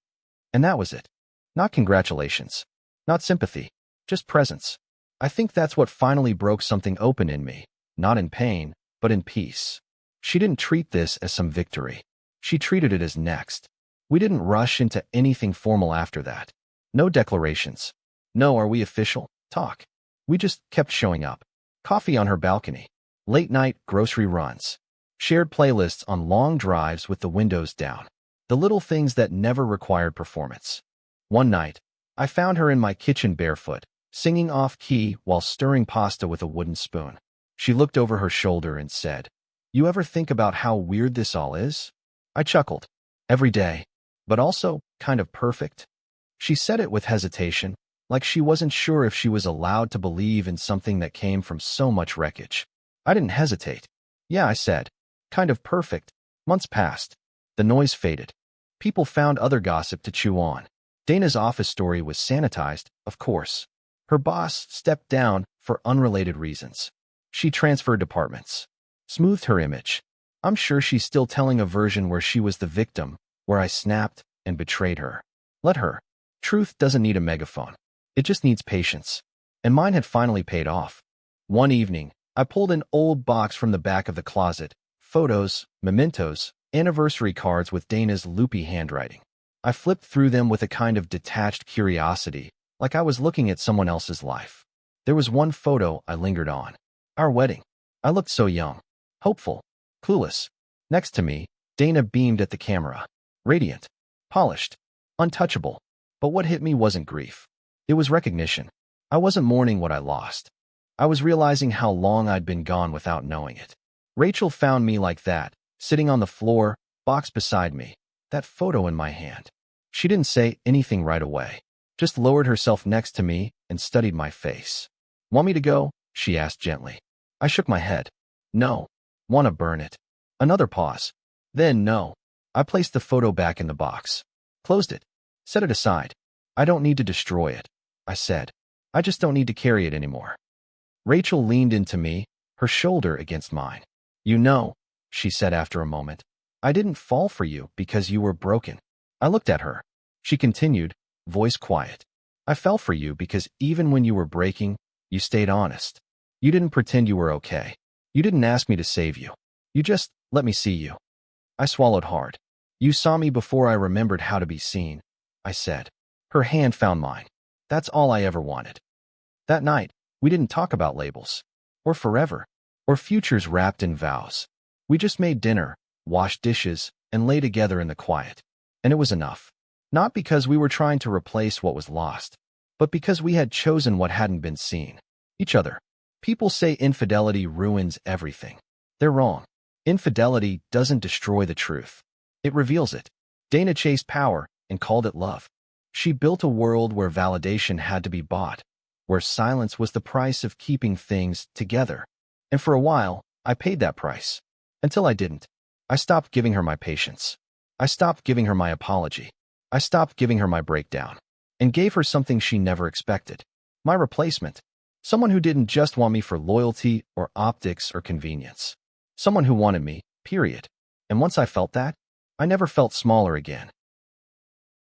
And that was it. Not congratulations. Not sympathy. Just presence. I think that's what finally broke something open in me, not in pain, but in peace. She didn't treat this as some victory. She treated it as next. We didn't rush into anything formal after that. No declarations. No "are we official?" talk. We just kept showing up. Coffee on her balcony. Late-night grocery runs. Shared playlists on long drives with the windows down. The little things that never required performance. One night, I found her in my kitchen barefoot, singing off-key while stirring pasta with a wooden spoon. She looked over her shoulder and said, "You ever think about how weird this all is?" I chuckled. Every day. But also kind of perfect. She said it with hesitation, like she wasn't sure if she was allowed to believe in something that came from so much wreckage. I didn't hesitate. "Yeah," I said. "Kind of perfect." Months passed. The noise faded. People found other gossip to chew on. Dana's office story was sanitized, of course. Her boss stepped down for unrelated reasons. She transferred departments. Smoothed her image. I'm sure she's still telling a version where she was the victim, where I snapped and betrayed her. Let her. Truth doesn't need a megaphone. It just needs patience. And mine had finally paid off. One evening, I pulled an old box from the back of the closet. Photos, mementos, anniversary cards with Dana's loopy handwriting. I flipped through them with a kind of detached curiosity, like I was looking at someone else's life. There was one photo I lingered on. Our wedding. I looked so young. Hopeful. Clueless. Next to me, Dana beamed at the camera. Radiant. Polished. Untouchable. But what hit me wasn't grief. It was recognition. I wasn't mourning what I lost. I was realizing how long I'd been gone without knowing it. Rachel found me like that, sitting on the floor, box beside me, that photo in my hand. She didn't say anything right away, just lowered herself next to me and studied my face. "Want me to go?" she asked gently. I shook my head. "No. Want to burn it." Another pause. Then no. I placed the photo back in the box. Closed it. Set it aside. "I don't need to destroy it," I said. "I just don't need to carry it anymore." Rachel leaned into me, her shoulder against mine. "You know," she said after a moment, "I didn't fall for you because you were broken." I looked at her. She continued, voice quiet. "I fell for you because even when you were breaking, you stayed honest. You didn't pretend you were okay. You didn't ask me to save you. You just let me see you." I swallowed hard. "You saw me before I remembered how to be seen," I said. Her hand found mine. That's all I ever wanted. That night, we didn't talk about labels, or forever, or futures wrapped in vows. We just made dinner, washed dishes, and lay together in the quiet. And it was enough. Not because we were trying to replace what was lost, but because we had chosen what hadn't been seen. Each other. People say infidelity ruins everything. They're wrong. Infidelity doesn't destroy the truth. It reveals it. Dana chased power and called it love. She built a world where validation had to be bought, where silence was the price of keeping things together. And for a while, I paid that price. Until I didn't. I stopped giving her my patience. I stopped giving her my apology. I stopped giving her my breakdown. And gave her something she never expected. My replacement. Someone who didn't just want me for loyalty or optics or convenience. Someone who wanted me, period. And once I felt that, I never felt smaller again.